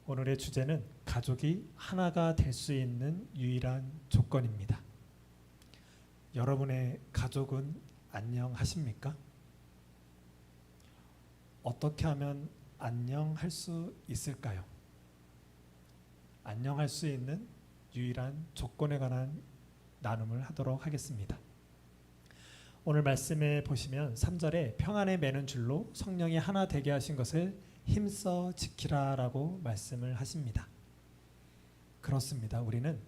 오늘의 주제는 가족이 하나가 될 수 있는 유일한 조건입니다. 여러분의 가족은 안녕하십니까? 어떻게 하면 안녕할 수 있을까요? 안녕할 수 있는 유일한 조건에 관한 나눔을 하도록 하겠습니다. 오늘 말씀에 보시면 3절에 평안에 매는 줄로 성령이 하나 되게 하신 것을 힘써 지키라 라고 말씀을 하십니다. 그렇습니다. 우리는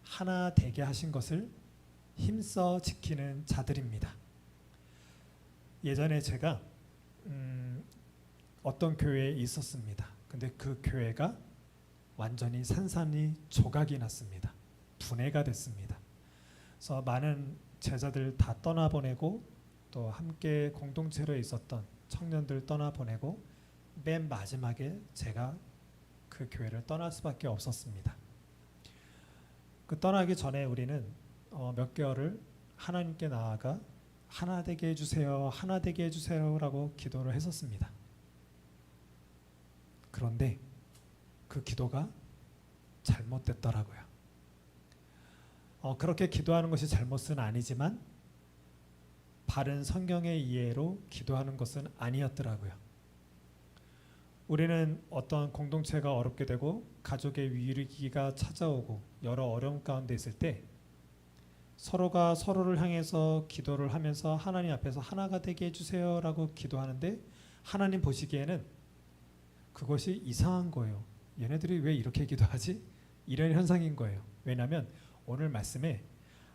하나 되게 하신 것을 힘써 지키는 자들입니다. 예전에 제가 어떤 교회에 있었습니다. 근데 그 교회가 완전히 산산이 조각이 났습니다. 분해가 됐습니다. 그래서 많은 제자들 다 떠나보내고 또 함께 공동체로 있었던 청년들 떠나보내고 맨 마지막에 제가 그 교회를 떠날 수밖에 없었습니다. 그 떠나기 전에 우리는 몇 개월을 하나님께 나아가 하나 되게 해주세요, 하나 되게 해주세요 라고 기도를 했었습니다. 그런데 그 기도가 잘못됐더라고요. 그렇게 기도하는 것이 잘못은 아니지만 바른 성경의 이해로 기도하는 것은 아니었더라고요. 우리는 어떤 공동체가 어렵게 되고 가족의 위기가 찾아오고 여러 어려움 가운데 있을 때 서로가 서로를 향해서 기도를 하면서 하나님 앞에서 하나가 되게 해주세요 라고 기도하는데 하나님 보시기에는 그것이 이상한 거예요. 얘네들이 왜 이렇게 기도하지? 이런 현상인 거예요. 왜냐하면 오늘 말씀에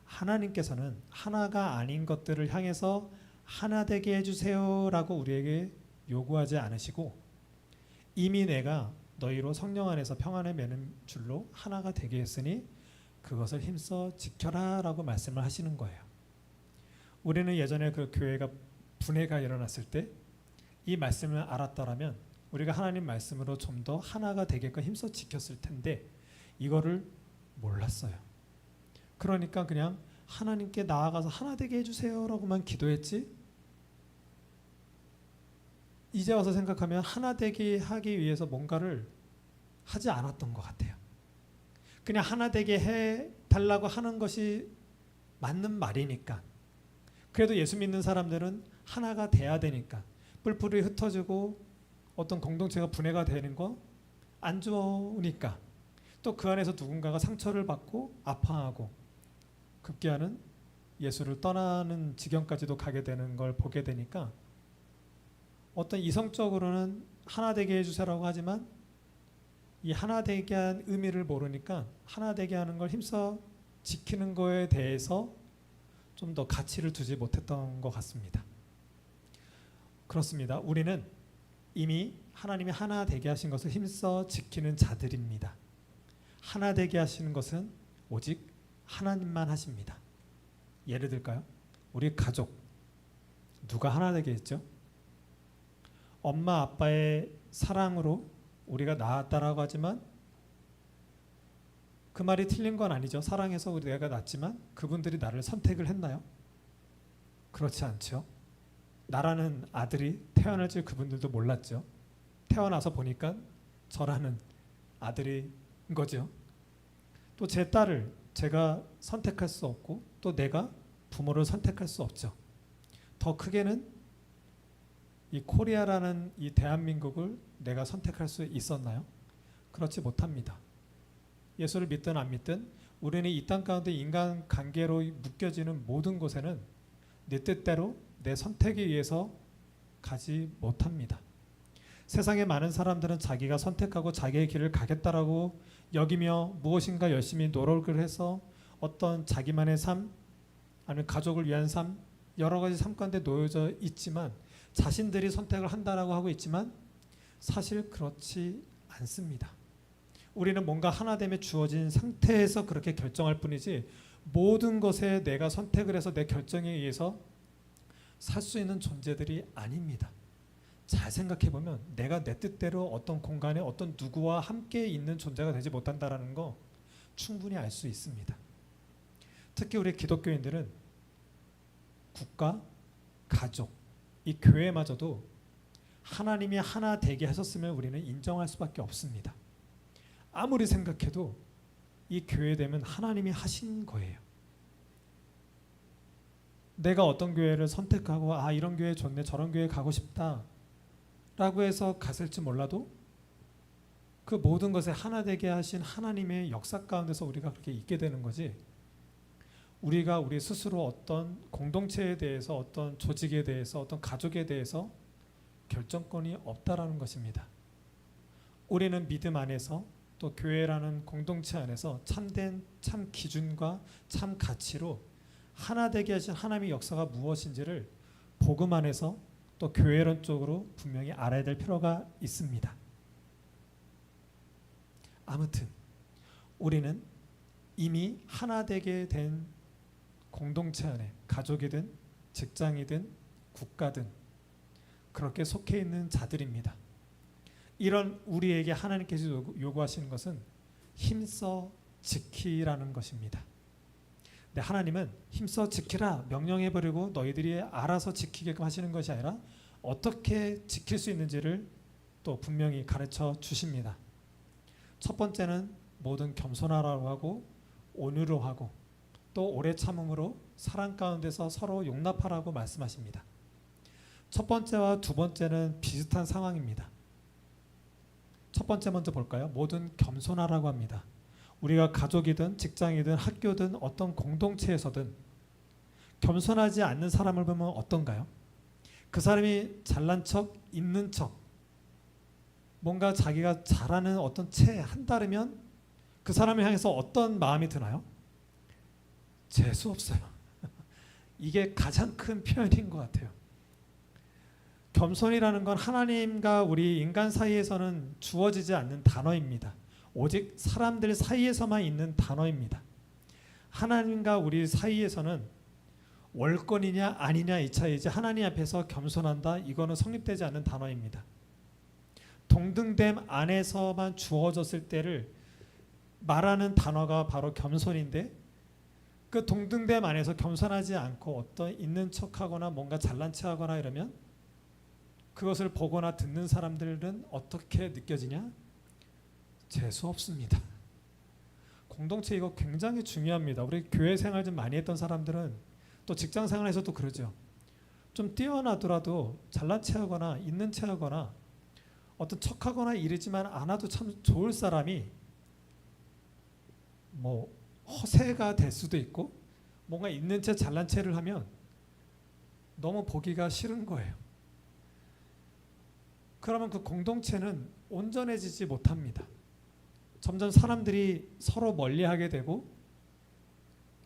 하나님께서는 하나가 아닌 것들을 향해서 하나 되게 해주세요 라고 우리에게 요구하지 않으시고 이미 내가 너희로 성령 안에서 평안에 매는 줄로 하나가 되게 했으니 그것을 힘써 지켜라 라고 말씀을 하시는 거예요. 우리는 예전에 그 교회가 분해가 일어났을 때 이 말씀을 알았더라면 우리가 하나님 말씀으로 좀 더 하나가 되게끔 힘써 지켰을 텐데 이거를 몰랐어요. 그러니까 그냥 하나님께 나아가서 하나 되게 해주세요 라고만 기도했지 이제 와서 생각하면 하나 되게 하기 위해서 뭔가를 하지 않았던 것 같아요. 그냥 하나 되게 해달라고 하는 것이 맞는 말이니까. 그래도 예수 믿는 사람들은 하나가 돼야 되니까. 뿔뿔이 흩어지고 어떤 공동체가 분해가 되는 거 안 좋으니까. 또 그 안에서 누군가가 상처를 받고 아파하고 급기야는 예수를 떠나는 지경까지도 가게 되는 걸 보게 되니까 어떤 이성적으로는 하나 되게 해주세요라고 하지만 이 하나 되게 한 의미를 모르니까 하나 되게 하는 걸 힘써 지키는 거에 대해서 좀 더 가치를 두지 못했던 것 같습니다. 그렇습니다. 우리는 이미 하나님이 하나 되게 하신 것을 힘써 지키는 자들입니다. 하나 되게 하시는 것은 오직 하나님만 하십니다. 예를 들까요? 우리 가족 누가 하나 되게 했죠? 엄마 아빠의 사랑으로 우리가 낳았다라고 하지만 그 말이 틀린 건 아니죠. 사랑해서 우리가 낳았지만 그분들이 나를 선택을 했나요? 그렇지 않죠. 나라는 아들이 태어날 줄 그분들도 몰랐죠. 태어나서 보니까 저라는 아들인 거죠. 또 제 딸을 제가 선택할 수 없고 또 내가 부모를 선택할 수 없죠. 더 크게는 이 코리아라는 이 대한민국을 내가 선택할 수 있었나요? 그렇지 못합니다. 예수를 믿든 안 믿든 우리는 이 땅 가운데 인간 관계로 묶여지는 모든 곳에는 내 뜻대로 내 선택에 의해서 가지 못합니다. 세상의 많은 사람들은 자기가 선택하고 자기의 길을 가겠다라고 여기며 무엇인가 열심히 노력을 해서 어떤 자기만의 삶 아니면 가족을 위한 삶 여러 가지 삶 가운데 놓여져 있지만 자신들이 선택을 한다라고 하고 있지만 사실 그렇지 않습니다. 우리는 뭔가 하나됨에 주어진 상태에서 그렇게 결정할 뿐이지 모든 것에 내가 선택을 해서 내 결정에 의해서 살 수 있는 존재들이 아닙니다. 잘 생각해보면 내가 내 뜻대로 어떤 공간에 어떤 누구와 함께 있는 존재가 되지 못한다는 거 충분히 알 수 있습니다. 특히 우리 기독교인들은 국가, 가족, 이 교회마저도 하나님이 하나 되게 하셨으면 우리는 인정할 수밖에 없습니다. 아무리 생각해도 이 교회됨은 하나님이 하신 거예요. 내가 어떤 교회를 선택하고 이런 교회 좋네, 저런 교회 가고 싶다 라고 해서 갔을지 몰라도 그 모든 것에 하나 되게 하신 하나님의 역사 가운데서 우리가 그렇게 있게 되는 거지, 우리가 우리 스스로 어떤 공동체에 대해서, 어떤 조직에 대해서, 어떤 가족에 대해서 결정권이 없다라는 것입니다. 우리는 믿음 안에서, 또 교회라는 공동체 안에서 참된 참 기준과 참 가치로 하나 되게 하신 하나님의 역사가 무엇인지를 복음 안에서 또 교회론 쪽으로 분명히 알아야 될 필요가 있습니다. 아무튼 우리는 이미 하나 되게 된 공동체 안에, 가족이든 직장이든 국가든 그렇게 속해 있는 자들입니다. 이런 우리에게 하나님께서 요구하시는 것은 힘써 지키라는 것입니다. 근데 하나님은 힘써 지키라 명령해버리고 너희들이 알아서 지키게끔 하시는 것이 아니라 어떻게 지킬 수 있는지를 또 분명히 가르쳐 주십니다. 첫 번째는 모든 겸손하라고 하고 온유로 하고 또 오래 참음으로 사랑 가운데서 서로 용납하라고 말씀하십니다. 첫 번째와 두 번째는 비슷한 상황입니다. 첫 번째 먼저 볼까요? 모든 겸손하라고 합니다. 우리가 가족이든 직장이든 학교든 어떤 공동체에서든 겸손하지 않는 사람을 보면 어떤가요? 그 사람이 잘난 척, 있는 척, 뭔가 자기가 잘하는 어떤 채 한다르면 그 사람을 향해서 어떤 마음이 드나요? 재수 없어요. 이게 가장 큰 표현인 것 같아요. 겸손이라는 건 하나님과 우리 인간 사이에서는 주어지지 않는 단어입니다. 오직 사람들 사이에서만 있는 단어입니다. 하나님과 우리 사이에서는 월권이냐 아니냐 이 차이지, 하나님 앞에서 겸손한다 이거는 성립되지 않는 단어입니다. 동등됨 안에서만 주어졌을 때를 말하는 단어가 바로 겸손인데, 그 동등됨 안에서 겸손하지 않고 어떤 있는 척하거나 뭔가 잘난 체하거나 이러면 그것을 보거나 듣는 사람들은 어떻게 느껴지냐? 재수 없습니다. 공동체 이거 굉장히 중요합니다. 우리 교회 생활 좀 많이 했던 사람들은 또 직장 생활에서도 그러죠. 좀 뛰어나더라도 잘난 체하거나 있는 체하거나 어떤 척하거나 이러지만 않아도 참 좋을 사람이 뭐 허세가 될 수도 있고 뭔가 있는 채 잘난 체를 하면 너무 보기가 싫은 거예요. 그러면 그 공동체는 온전해지지 못합니다. 점점 사람들이 서로 멀리하게 되고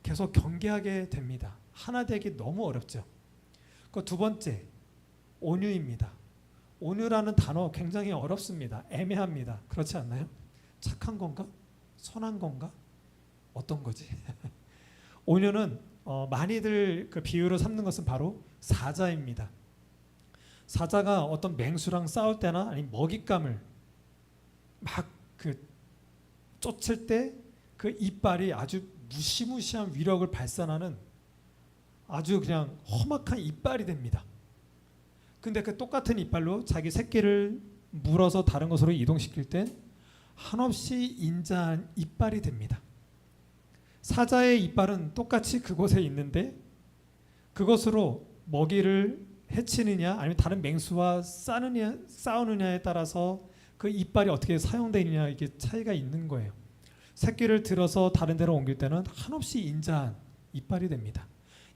계속 경계하게 됩니다. 하나 되기 너무 어렵죠. 그 두 번째, 온유입니다. 온유라는 단어 굉장히 어렵습니다. 애매합니다. 그렇지 않나요? 착한 건가? 선한 건가? 어떤 거지? 온유는 많이들 그 비유로 삼는 것은 바로 사자입니다. 사자가 어떤 맹수랑 싸울 때나 아니면 먹잇감을 막 쫓을 때 그 이빨이 아주 무시무시한 위력을 발산하는 아주 그냥 험악한 이빨이 됩니다. 근데 그 똑같은 이빨로 자기 새끼를 물어서 다른 곳으로 이동시킬 땐 한없이 인자한 이빨이 됩니다. 사자의 이빨은 똑같이 그곳에 있는데 그것으로 먹이를 해치느냐 아니면 다른 맹수와 싸우느냐에 따라서 그 이빨이 어떻게 사용되느냐, 이게 차이가 있는 거예요. 새끼를 들어서 다른 데로 옮길 때는 한없이 인자한 이빨이 됩니다.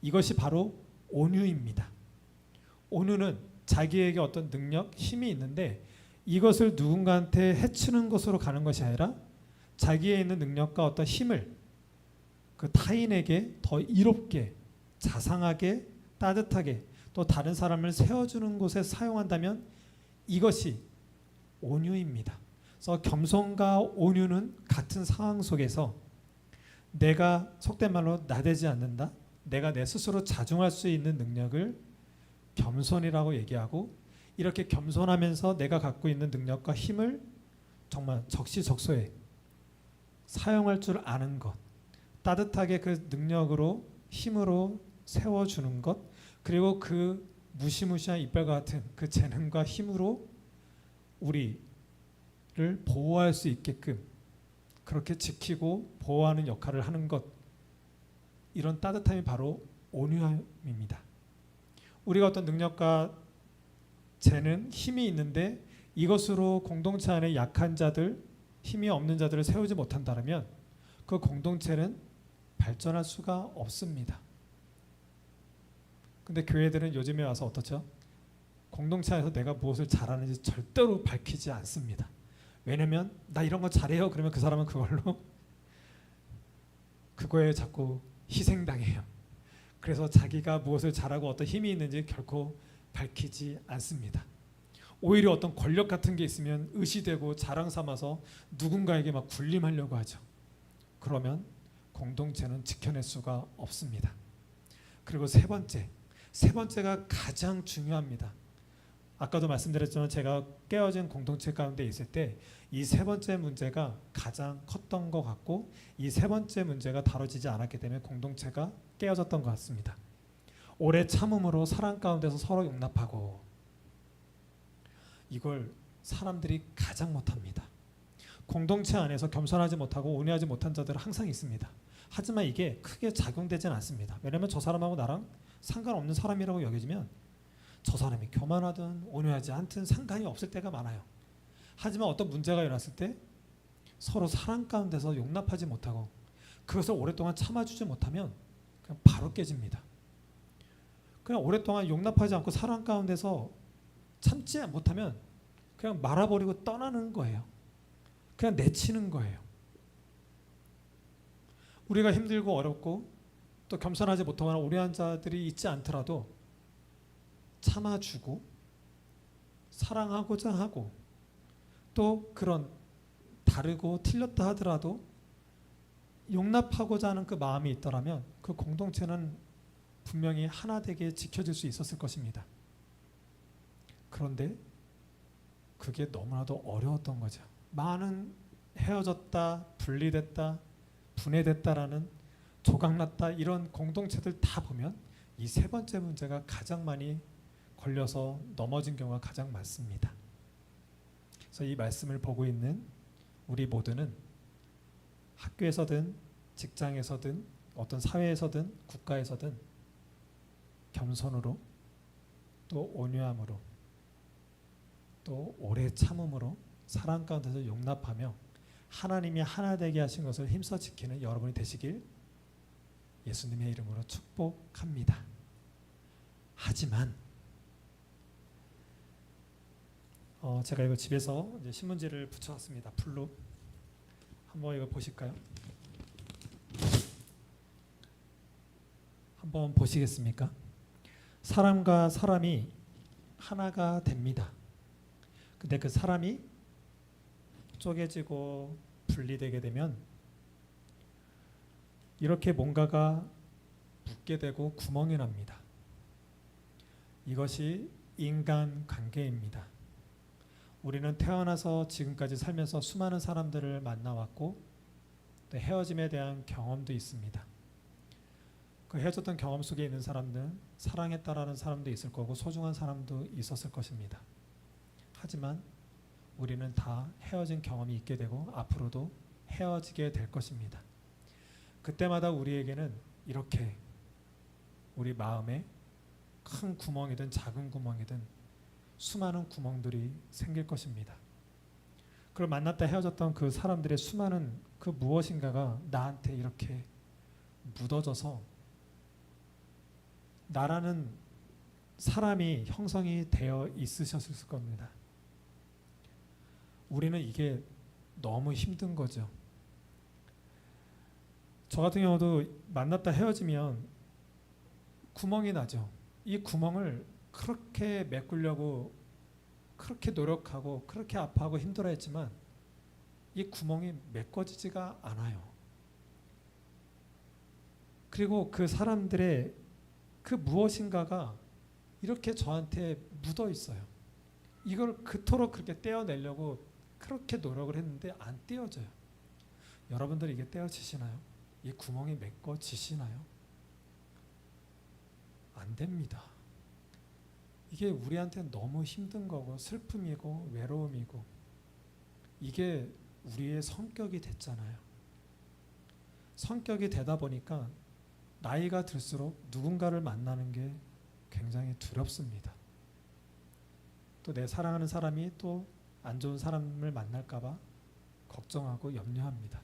이것이 바로 온유입니다. 온유는 자기에게 어떤 능력, 힘이 있는데 이것을 누군가한테 해치는 것으로 가는 것이 아니라 자기에 있는 능력과 어떤 힘을 그 타인에게 더 이롭게, 자상하게, 따뜻하게 또 다른 사람을 세워주는 곳에 사용한다면 이것이 온유입니다. 그래서 겸손과 온유는 같은 상황 속에서 내가 속된 말로 나대지 않는다, 내가 내 스스로 자중할 수 있는 능력을 겸손이라고 얘기하고, 이렇게 겸손하면서 내가 갖고 있는 능력과 힘을 정말 적시적소에 사용할 줄 아는 것, 따뜻하게 그 능력으로 힘으로 세워주는 것, 그리고 그 무시무시한 이빨과 같은 그 재능과 힘으로 우리를 보호할 수 있게끔 그렇게 지키고 보호하는 역할을 하는 것, 이런 따뜻함이 바로 온유함입니다. 우리가 어떤 능력과 재능, 힘이 있는데 이것으로 공동체 안에 약한 자들, 힘이 없는 자들을 세우지 못한다면 그 공동체는 발전할 수가 없습니다. 근데 교회들은 요즘에 와서 어떻죠? 공동체 안에서 내가 무엇을 잘하는지 절대로 밝히지 않습니다. 왜냐면 나 이런 거 잘해요. 그러면 그 사람은 그걸로 그거에 자꾸 희생당해요. 그래서 자기가 무엇을 잘하고 어떤 힘이 있는지 결코 밝히지 않습니다. 오히려 어떤 권력 같은 게 있으면 의시되고 자랑 삼아서 누군가에게 막 군림하려고 하죠. 그러면 공동체는 지켜낼 수가 없습니다. 그리고 세 번째가 가장 중요합니다. 아까도 말씀드렸지만 제가 깨어진 공동체 가운데 있을 때 이 세 번째 문제가 가장 컸던 것 같고, 이 세 번째 문제가 다뤄지지 않았기 때문에 공동체가 깨어졌던 것 같습니다. 오래 참음으로 사랑 가운데서 서로 용납하고, 이걸 사람들이 가장 못합니다. 공동체 안에서 겸손하지 못하고 온유하지 못한 자들은 항상 있습니다. 하지만 이게 크게 작용되진 않습니다. 왜냐하면 저 사람하고 나랑 상관없는 사람이라고 여겨지면 저 사람이 교만하든 온유하지 않든 상관이 없을 때가 많아요. 하지만 어떤 문제가 일어났을 때 서로 사랑 가운데서 용납하지 못하고 그것을 오랫동안 참아주지 못하면 그냥 바로 깨집니다. 그냥 오랫동안 용납하지 않고 사랑 가운데서 참지 못하면 그냥 말아버리고 떠나는 거예요. 그냥 내치는 거예요. 우리가 힘들고 어렵고 또 겸손하지 못하거나 온유한 자들이 있지 않더라도 참아주고 사랑하고자 하고, 또 그런 다르고 틀렸다 하더라도 용납하고자 하는 그 마음이 있더라면 그 공동체는 분명히 하나 되게 지켜질 수 있었을 것입니다. 그런데 그게 너무나도 어려웠던 거죠. 많은 헤어졌다, 분리됐다, 분해됐다라는, 조각났다, 이런 공동체들 다 보면 이 세 번째 문제가 가장 많이 걸려서 넘어진 경우가 가장 많습니다. 그래서 이 말씀을 보고 있는 우리 모두는 학교에서든 직장에서든 어떤 사회에서든 국가에서든 겸손으로, 또 온유함으로, 또 오래 참음으로 사랑 가운데서 용납하며 하나님이 하나 되게 하신 것을 힘써 지키는 여러분이 되시길 예수님의 이름으로 축복합니다. 하지만 제가 이거 집에서 이제 신문지를 붙여왔습니다. 풀로 한번 이거 보실까요? 한번 보시겠습니까? 사람과 사람이 하나가 됩니다. 근데 그 사람이 쪼개지고 분리되게 되면 이렇게 뭔가가 붙게 되고 구멍이 납니다. 이것이 인간관계입니다. 우리는 태어나서 지금까지 살면서 수많은 사람들을 만나왔고 또 헤어짐에 대한 경험도 있습니다. 그 헤어졌던 경험 속에 있는 사람들은 사랑했다라는 사람도 있을 거고 소중한 사람도 있었을 것입니다. 하지만 우리는 다 헤어진 경험이 있게 되고 앞으로도 헤어지게 될 것입니다. 그때마다 우리에게는 이렇게 우리 마음에 큰 구멍이든 작은 구멍이든 수많은 구멍들이 생길 것입니다. 그걸 만났다 헤어졌던 그 사람들의 수많은 그 무엇인가가 나한테 이렇게 묻어져서 나라는 사람이 형성이 되어 있으셨을 겁니다. 우리는 이게 너무 힘든 거죠. 저 같은 경우도 만났다 헤어지면 구멍이 나죠. 이 구멍을 그렇게 메꾸려고 그렇게 노력하고 그렇게 아파하고 힘들어했지만 이 구멍이 메꿔지지가 않아요. 그리고 그 사람들의 그 무엇인가가 이렇게 저한테 묻어 있어요. 이걸 그토록 그렇게 떼어내려고 그렇게 노력을 했는데 안 떼어져요. 여러분들 이게 떼어지시나요? 이 구멍이 메꿔지시나요? 안 됩니다. 이게 우리한테 너무 힘든 거고 슬픔이고 외로움이고 이게 우리의 성격이 됐잖아요. 성격이 되다 보니까 나이가 들수록 누군가를 만나는 게 굉장히 두렵습니다. 또 내 사랑하는 사람이 또 안 좋은 사람을 만날까 봐 걱정하고 염려합니다.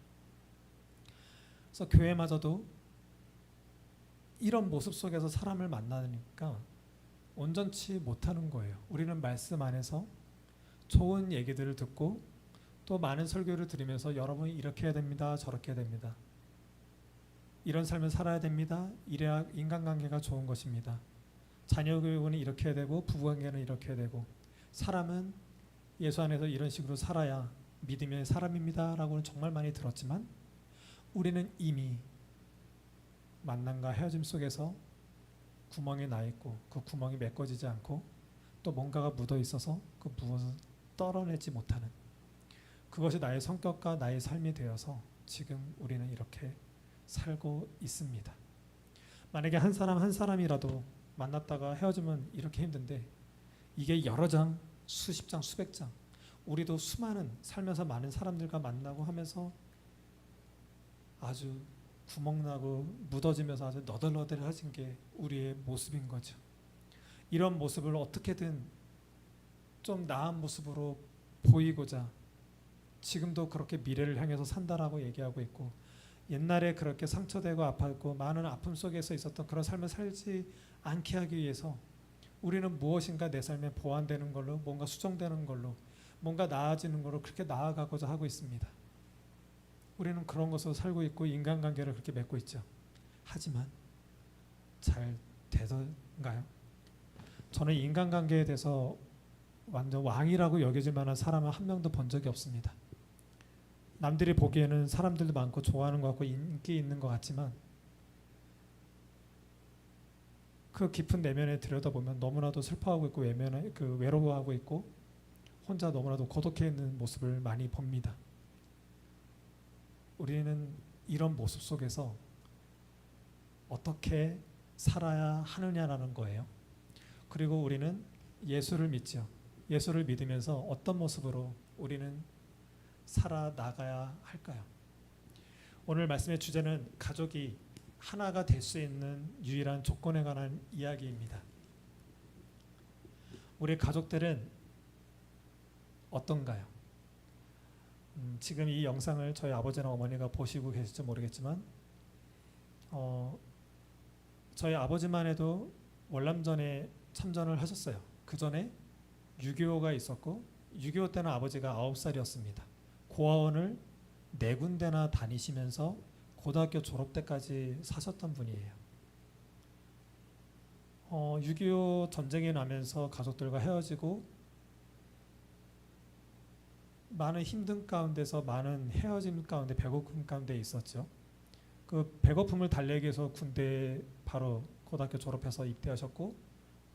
그래서 교회마저도 이런 모습 속에서 사람을 만나니까 온전치 못하는 거예요. 우리는 말씀 안에서 좋은 얘기들을 듣고 또 많은 설교를 들으면서 여러분이 이렇게 해야 됩니다. 저렇게 해야 됩니다. 이런 삶을 살아야 됩니다. 이래야 인간관계가 좋은 것입니다. 자녀 교육은 이렇게 해야 되고 부부관계는 이렇게 해야 되고 사람은 예수 안에서 이런 식으로 살아야 믿음의 사람입니다. 라고는 정말 많이 들었지만 우리는 이미 만남과 헤어짐 속에서 구멍이 나 있고 그 구멍이 메꿔지지 않고 또 뭔가가 묻어 있어서 그 무엇을 떨어내지 못하는 그것이 나의 성격과 나의 삶이 되어서 지금 우리는 이렇게 살고 있습니다. 만약에 한 사람 한 사람이라도 만났다가 헤어지면 이렇게 힘든데 이게 여러 장, 수십 장, 수백 장 우리도 수많은 살면서 많은 사람들과 만나고 하면서 아주 구멍나고 묻어지면서 아주 너덜너덜해진 게 우리의 모습인 거죠. 이런 모습을 어떻게든 좀 나은 모습으로 보이고자 지금도 그렇게 미래를 향해서 산다라고 얘기하고 있고 옛날에 그렇게 상처되고 아팠고 많은 아픔 속에서 있었던 그런 삶을 살지 않게 하기 위해서 우리는 무엇인가 내 삶에 보완되는 걸로 뭔가 수정되는 걸로 뭔가 나아지는 걸로 그렇게 나아가고자 하고 있습니다. 우리는 그런 것으로 살고 있고 인간관계를 그렇게 맺고 있죠. 하지만 잘 되던가요? 저는 인간관계에 대해서 완전 왕이라고 여겨질 만한 사람은 한 명도 본 적이 없습니다. 남들이 보기에는 사람들도 많고 좋아하는 것 같고 인기 있는 것 같지만 그 깊은 내면에 들여다보면 너무나도 슬퍼하고 있고 외로워하고 있고 혼자 너무나도 고독해 있는 모습을 많이 봅니다. 우리는 이런 모습 속에서 어떻게 살아야 하느냐라는 거예요. 그리고 우리는 예수를 믿죠. 예수를 믿으면서 어떤 모습으로 우리는 살아나가야 할까요? 오늘 말씀의 주제는 가족이 하나가 될 수 있는 유일한 조건에 관한 이야기입니다. 우리 가족들은 어떤가요? 지금 이 영상을 저희 아버지나 어머니가 보시고 계실지 모르겠지만 저희 아버지만 해도 월남전에 참전을 하셨어요. 그 전에 6.25가 있었고 6.25 때는 아버지가 9살이었습니다. 고아원을 4군데나 다니시면서 고등학교 졸업 때까지 사셨던 분이에요. 6.25 전쟁이 나면서 가족들과 헤어지고 많은 힘든 가운데서 많은 헤어짐 가운데 배고픔 가운데 있었죠. 그 배고픔을 달래기 위해서 군대에 바로 고등학교 졸업해서 입대하셨고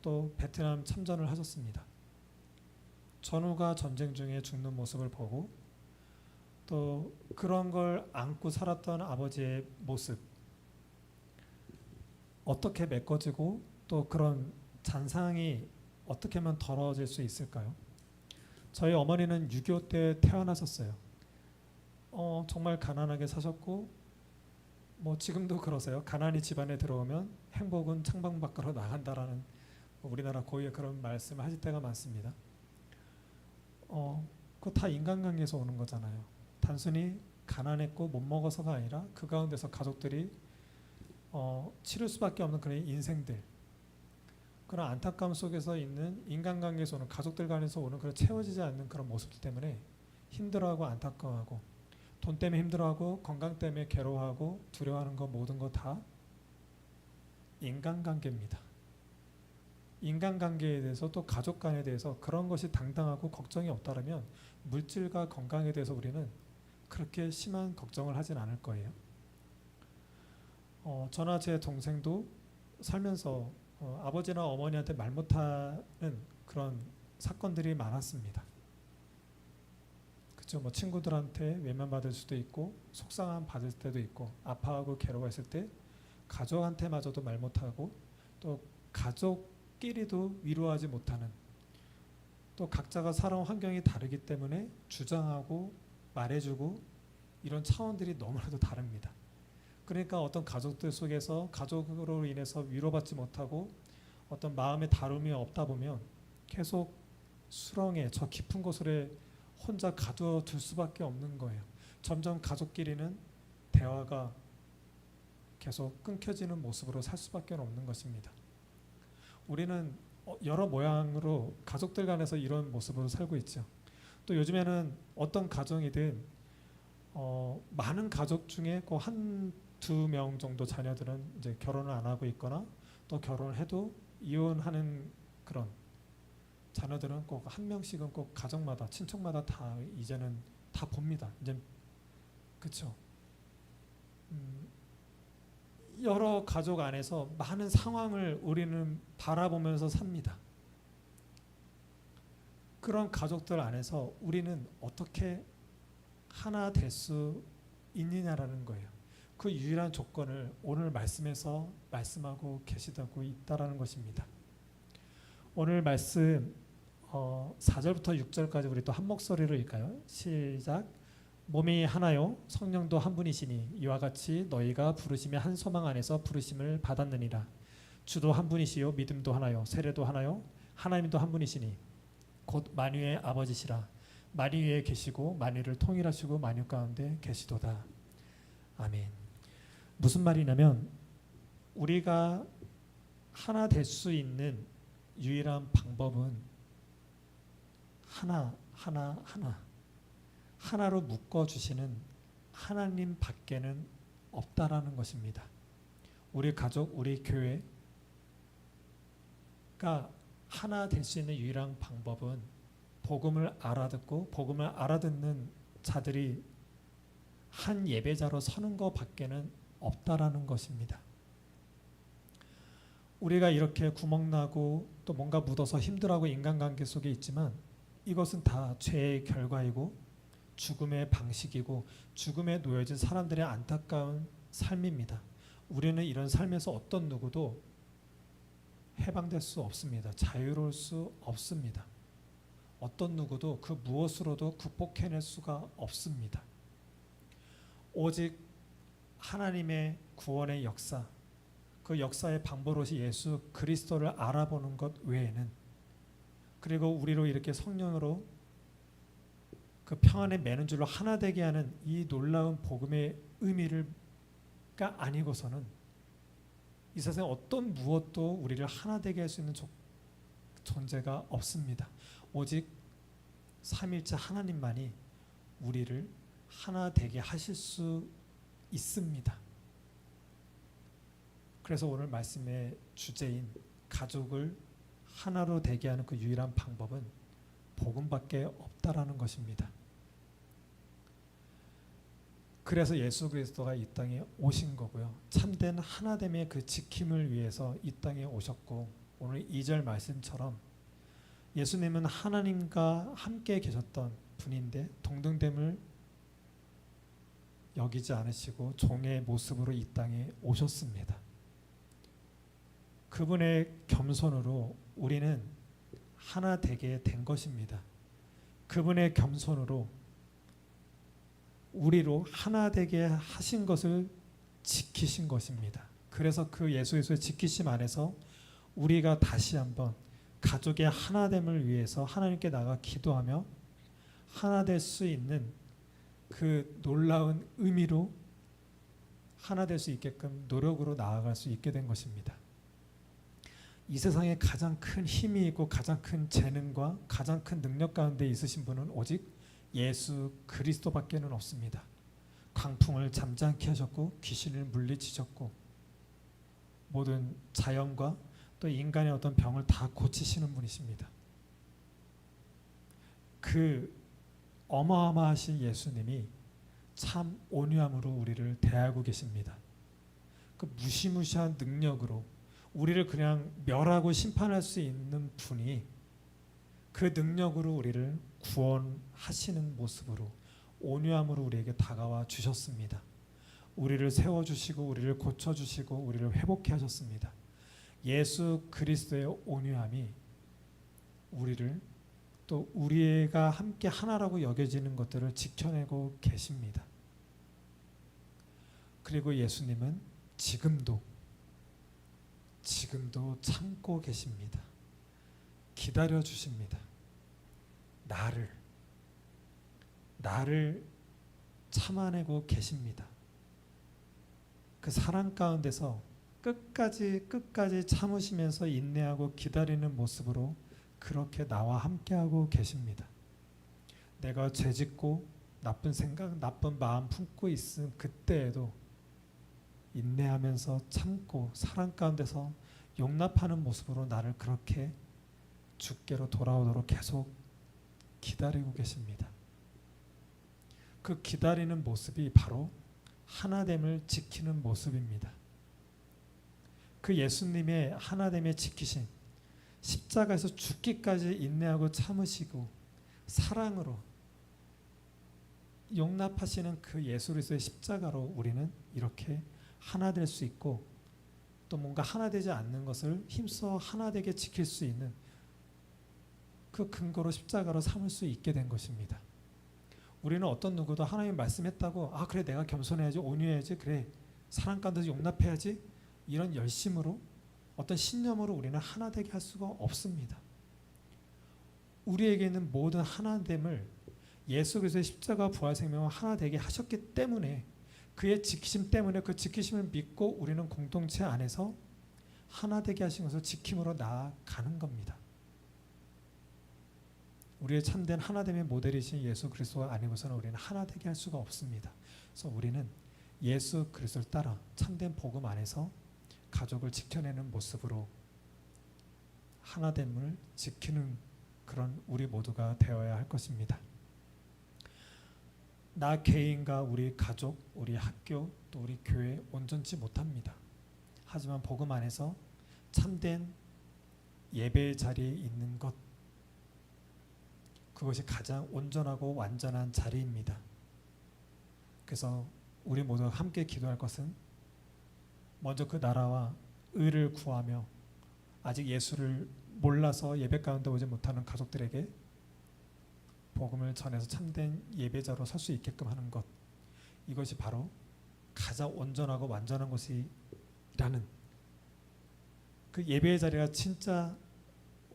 또 베트남 참전을 하셨습니다. 전우가 전쟁 중에 죽는 모습을 보고 또 그런 걸 안고 살았던 아버지의 모습 어떻게 메꿔지고 또 그런 잔상이 어떻게 하면 덜어질 수 있을까요? 저희 어머니는 6.25 때 태어나셨어요. 정말 가난하게 사셨고 뭐 지금도 그러세요. 가난이 집안에 들어오면 행복은 창방 밖으로 나간다라는 우리나라 고유의 그런 말씀을 하실 때가 많습니다. 그거 다 인간관계에서 오는 거잖아요. 단순히 가난했고 못 먹어서가 아니라 그 가운데서 가족들이 치를 수밖에 없는 그런 인생들 그런 안타까움 속에서 있는 인간관계에서 오는 가족들 간에서 오는 그런 채워지지 않는 그런 모습들 때문에 힘들어하고 안타까워하고 돈 때문에 힘들어하고 건강 때문에 괴로워하고 두려워하는 거 모든 거 다 인간관계입니다. 인간관계에 대해서 또 가족 간에 대해서 그런 것이 당당하고 걱정이 없다면 물질과 건강에 대해서 우리는 그렇게 심한 걱정을 하진 않을 거예요. 저나 제 동생도 살면서 아버지나 어머니한테 말 못하는 그런 사건들이 많았습니다. 그렇죠. 뭐 친구들한테 외면받을 수도 있고 속상함 받을 때도 있고 아파하고 괴로워했을 때 가족한테마저도 말 못하고 또 가족끼리도 위로하지 못하는 또 각자가 살아온 환경이 다르기 때문에 주장하고 말해주고 이런 차원들이 너무나도 다릅니다. 그러니까 어떤 가족들 속에서 가족으로 인해서 위로받지 못하고 어떤 마음의 다름이 없다 보면 계속 수렁에 저 깊은 곳에 혼자 가둬둘 수밖에 없는 거예요. 점점 가족끼리는 대화가 계속 끊겨지는 모습으로 살 수밖에 없는 것입니다. 우리는 여러 모양으로 가족들 간에서 이런 모습으로 살고 있죠. 또 요즘에는 어떤 가정이든 많은 가족 중에 꼭 한두 명 정도 자녀들은 이제 결혼을 안 하고 있거나 또 결혼을 해도 이혼하는 그런 자녀들은 꼭 한 명씩은 꼭 가정마다 친척마다 다 이제는 다 봅니다. 이제 그렇죠. 여러 가족 안에서 많은 상황을 우리는 바라보면서 삽니다. 그런 가족들 안에서 우리는 어떻게 하나 될 수 있느냐라는 거예요. 그 유일한 조건을 오늘 말씀에서 말씀하고 계시다고 있다라는 것입니다. 오늘 말씀 4절부터 6절까지 우리 또 한 목소리로 읽까요? 시작. 몸이 하나요 성령도 한 분이시니 이와 같이 너희가 부르심의 한 소망 안에서 부르심을 받았느니라. 주도 한 분이시요 믿음도 하나요 세례도 하나요 하나님도 한 분이시니 곧 만유의 아버지시라. 만유 위에 계시고 만유를 통일하시고 만유 가운데 계시도다. 아멘. 무슨 말이냐면 우리가 하나 될 수 있는 유일한 방법은 하나로 묶어주시는 하나님 밖에는 없다라는 것입니다. 우리 가족, 우리 교회가 하나 될 수 있는 유일한 방법은 복음을 알아듣고 복음을 알아듣는 자들이 한 예배자로 서는 것 밖에는 없다라는 것입니다. 우리가 이렇게 구멍나고 또 뭔가 묻어서 힘들어하고 인간관계 속에 있지만 이것은 다 죄의 결과이고 죽음의 방식이고 죽음에 놓여진 사람들의 안타까운 삶입니다. 우리는 이런 삶에서 어떤 누구도 해방될 수 없습니다. 자유로울 수 없습니다. 어떤 누구도 그 무엇으로도 극복해낼 수가 없습니다. 오직 하나님의 구원의 역사, 그 역사의 방법으로서 예수 그리스도를 알아보는 것 외에는, 그리고 우리로 이렇게 성령으로 그 평안에 매는 줄로 하나 되게 하는 이 놀라운 복음의 의미가 아니고서는 이 세상에 어떤 무엇도 우리를 하나 되게 할 수 있는 존재가 없습니다. 오직 삼일째 하나님만이 우리를 하나 되게 하실 수 있습니다. 그래서 오늘 말씀의 주제인 가족을 하나로 되게 하는 그 유일한 방법은 복음밖에 없다라는 것입니다. 그래서 예수 그리스도가 이 땅에 오신 거고요. 참된 하나됨의 그 지킴을 위해서 이 땅에 오셨고, 오늘 2절 말씀처럼 예수님은 하나님과 함께 계셨던 분인데 동등됨을 여기지 않으시고 종의 모습으로 이 땅에 오셨습니다. 그분의 겸손으로 우리는 하나 되게 된 것입니다. 그분의 겸손으로 우리로 하나 되게 하신 것을 지키신 것입니다. 그래서 그 예수의 지키심 안에서 우리가 다시 한번 가족의 하나됨을 위해서 하나님께 나가 기도하며 하나 될 수 있는 그 놀라운 의미로 하나 될 수 있게끔 노력으로 나아갈 수 있게 된 것입니다. 이 세상에 가장 큰 힘이 있고 가장 큰 재능과 가장 큰 능력 가운데 있으신 분은 오직 예수 그리스도밖에는 없습니다. 광풍을 잠잠케 하셨고 귀신을 물리치셨고 모든 자연과 또 인간의 어떤 병을 다 고치시는 분이십니다. 그 어마어마하신 예수님이 참 온유함으로 우리를 대하고 계십니다. 그 무시무시한 능력으로 우리를 그냥 멸하고 심판할 수 있는 분이 그 능력으로 우리를 구원하시는 모습으로 온유함으로 우리에게 다가와 주셨습니다. 우리를 세워주시고 우리를 고쳐주시고 우리를 회복해 하셨습니다. 예수 그리스도의 온유함이 우리를 또 우리가 함께 하나라고 여겨지는 것들을 지켜내고 계십니다. 그리고 예수님은 지금도 참고 계십니다. 기다려 주십니다. 나를 참아내고 계십니다. 그 사랑 가운데서 끝까지 참으시면서 인내하고 기다리는 모습으로 그렇게 나와 함께하고 계십니다. 내가 죄짓고 나쁜 생각, 나쁜 마음 품고 있은 그때에도 인내하면서 참고 사랑 가운데서 용납하는 모습으로 나를 그렇게 주께로 돌아오도록 계속 기다리고 계십니다. 그 기다리는 모습이 바로 하나됨을 지키는 모습입니다. 그 예수님의 하나됨의 지키심, 십자가에서 죽기까지 인내하고 참으시고 사랑으로 용납하시는 그 예수 그리스도의 십자가로 우리는 이렇게 하나 될 수 있고, 또 뭔가 하나 되지 않는 것을 힘써 하나 되게 지킬 수 있는 그 근거로 십자가로 삼을 수 있게 된 것입니다. 우리는 어떤 누구도 하나님 말씀했다고 그래 내가 겸손해야지, 온유해야지, 그래 사랑 가운데서 용납해야지, 이런 열심으로 어떤 신념으로 우리는 하나 되게 할 수가 없습니다. 우리에게 있는 모든 하나됨을 예수 그리스도의 십자가 부활 생명을 하나 되게 하셨기 때문에, 그의 지키심 때문에 그 지키심을 믿고 우리는 공동체 안에서 하나 되게 하신 것을 지킴으로 나아가는 겁니다. 우리의 참된 하나됨의 모델이신 예수 그리스도가 아니고서는 우리는 하나 되게 할 수가 없습니다. 그래서 우리는 예수 그리스도를 따라 참된 복음 안에서 가족을 지켜내는 모습으로 하나됨을 지키는 그런 우리 모두가 되어야 할 것입니다. 나 개인과 우리 가족, 우리 학교, 또 우리 교회 온전치 못합니다. 하지만 복음 안에서 참된 예배의 자리에 있는 것, 그것이 가장 온전하고 완전한 자리입니다. 그래서 우리 모두가 함께 기도할 것은 먼저 그 나라와 의를 구하며 아직 예수를 몰라서 예배 가운데 오지 못하는 가족들에게 복음을 전해서 참된 예배자로 설 수 있게끔 하는 것, 이것이 바로 가장 온전하고 완전한 것이라는, 그 예배의 자리가 진짜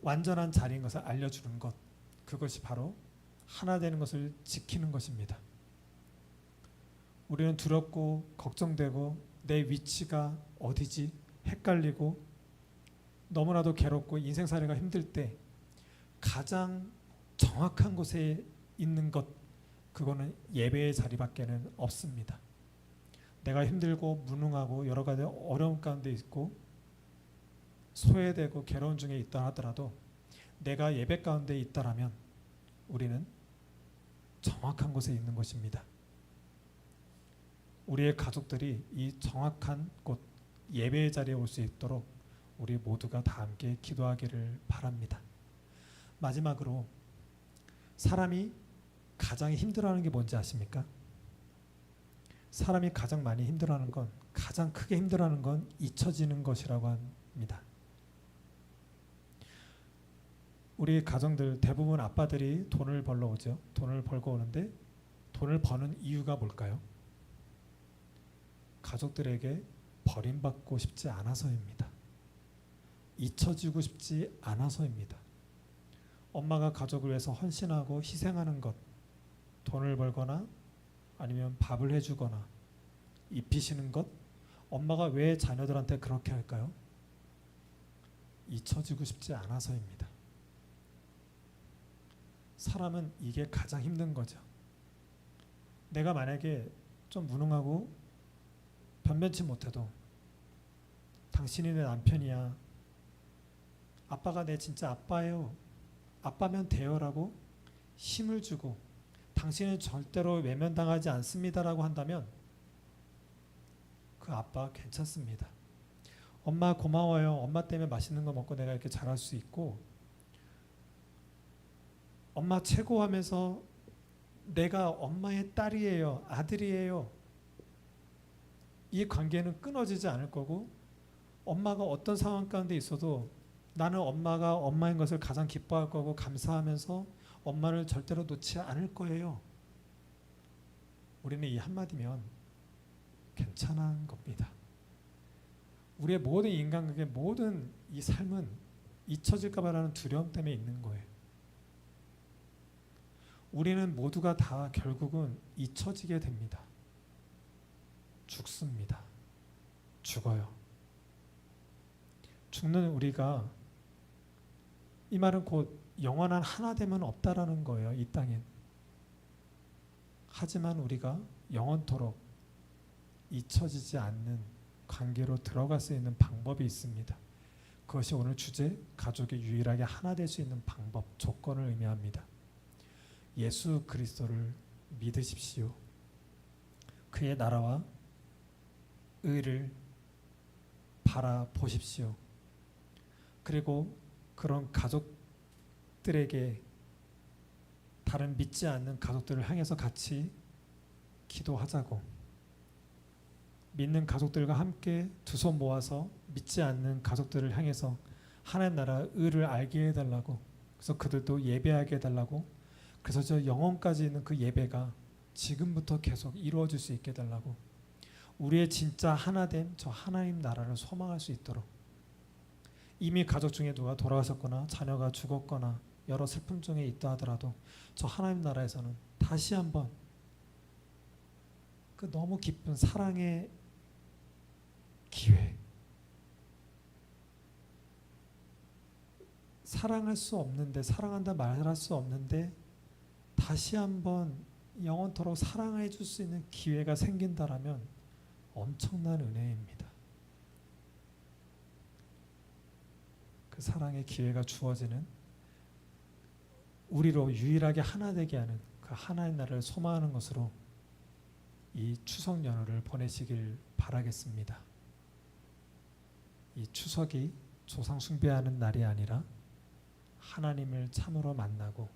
완전한 자리인 것을 알려주는 것, 그것이 바로 하나 되는 것을 지키는 것입니다. 우리는 두렵고 걱정되고 내 위치가 어디지 헷갈리고 너무나도 괴롭고 인생살이가 힘들 때 가장 정확한 곳에 있는 것, 그거는 예배의 자리밖에는 없습니다. 내가 힘들고 무능하고 여러 가지 어려움 가운데 있고 소외되고 괴로운 중에 있다 하더라도 내가 예배 가운데 있다라면 우리는 정확한 곳에 있는 것입니다. 우리의 가족들이 이 정확한 곳 예배의 자리에 올 수 있도록 우리 모두가 다 함께 기도하기를 바랍니다. 마지막으로 사람이 가장 힘들어하는 게 뭔지 아십니까? 사람이 가장 많이 힘들어하는 건, 가장 크게 힘들어하는 건 잊혀지는 것이라고 합니다. 우리 가정들 대부분 아빠들이 돈을 벌러 오죠. 돈을 벌고 오는데 돈을 버는 이유가 뭘까요? 가족들에게 버림받고 싶지 않아서입니다. 잊혀지고 싶지 않아서입니다. 엄마가 가족을 위해서 헌신하고 희생하는 것, 돈을 벌거나 아니면 밥을 해주거나 입히시는 것, 엄마가 왜 자녀들한테 그렇게 할까요? 잊혀지고 싶지 않아서입니다. 사람은 이게 가장 힘든 거죠. 내가 만약에 좀 무능하고 변변치 못해도 당신이 내 남편이야, 아빠가 내 진짜 아빠예요, 아빠면 돼요라고 힘을 주고 당신은 절대로 외면당하지 않습니다라고 한다면 그 아빠 괜찮습니다. 엄마 고마워요, 엄마 때문에 맛있는 거 먹고 내가 이렇게 잘할 수 있고, 엄마 최고 하면서 내가 엄마의 딸이에요, 아들이에요, 이 관계는 끊어지지 않을 거고, 엄마가 어떤 상황 가운데 있어도 나는 엄마가 엄마인 것을 가장 기뻐할 거고 감사하면서 엄마를 절대로 놓지 않을 거예요. 우리는 이 한마디면 괜찮은 겁니다. 우리의 모든 인간관계, 모든 이 삶은 잊혀질까 봐라는 두려움 때문에 있는 거예요. 우리는 모두가 다 결국은 잊혀지게 됩니다. 죽습니다. 죽어요. 죽는 우리가, 이 말은 곧 영원한 하나됨은 없다라는 거예요. 이 땅엔. 하지만 우리가 영원토록 잊혀지지 않는 관계로 들어갈 수 있는 방법이 있습니다. 그것이 오늘 주제, 가족이 유일하게 하나 될 수 있는 방법, 조건을 의미합니다. 예수 그리스도를 믿으십시오. 그의 나라와 의를 바라보십시오. 그리고 그런 가족들에게, 다른 믿지 않는 가족들을 향해서 같이 기도하자고, 믿는 가족들과 함께 두 손 모아서 믿지 않는 가족들을 향해서 하나님 나라 의를 알게 해달라고, 그래서 그들도 예배하게 해달라고, 그래서 저 영혼까지 있는 그 예배가 지금부터 계속 이루어질 수 있게 해달라고, 우리의 진짜 하나됨, 저 하나님 나라를 소망할 수 있도록, 이미 가족 중에 누가 돌아가셨거나 자녀가 죽었거나 여러 슬픔 중에 있다 하더라도 저 하나님 나라에서는 다시 한번 그 너무 기쁜 사랑의 기회, 사랑할 수 없는데, 사랑한다 말할 수 없는데 다시 한번 영원토록 사랑해 줄 수 있는 기회가 생긴다라면 엄청난 은혜입니다. 그 사랑의 기회가 주어지는, 우리로 유일하게 하나 되게 하는 그 하나의 나라를 소망하는 것으로 이 추석 연휴를 보내시길 바라겠습니다. 이 추석이 조상 숭배하는 날이 아니라 하나님을 참으로 만나고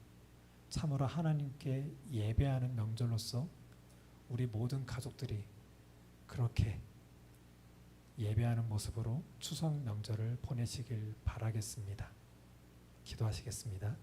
참으로 하나님께 예배하는 명절로서 우리 모든 가족들이 그렇게 예배하는 모습으로 추석 명절을 보내시길 바라겠습니다. 기도하시겠습니다.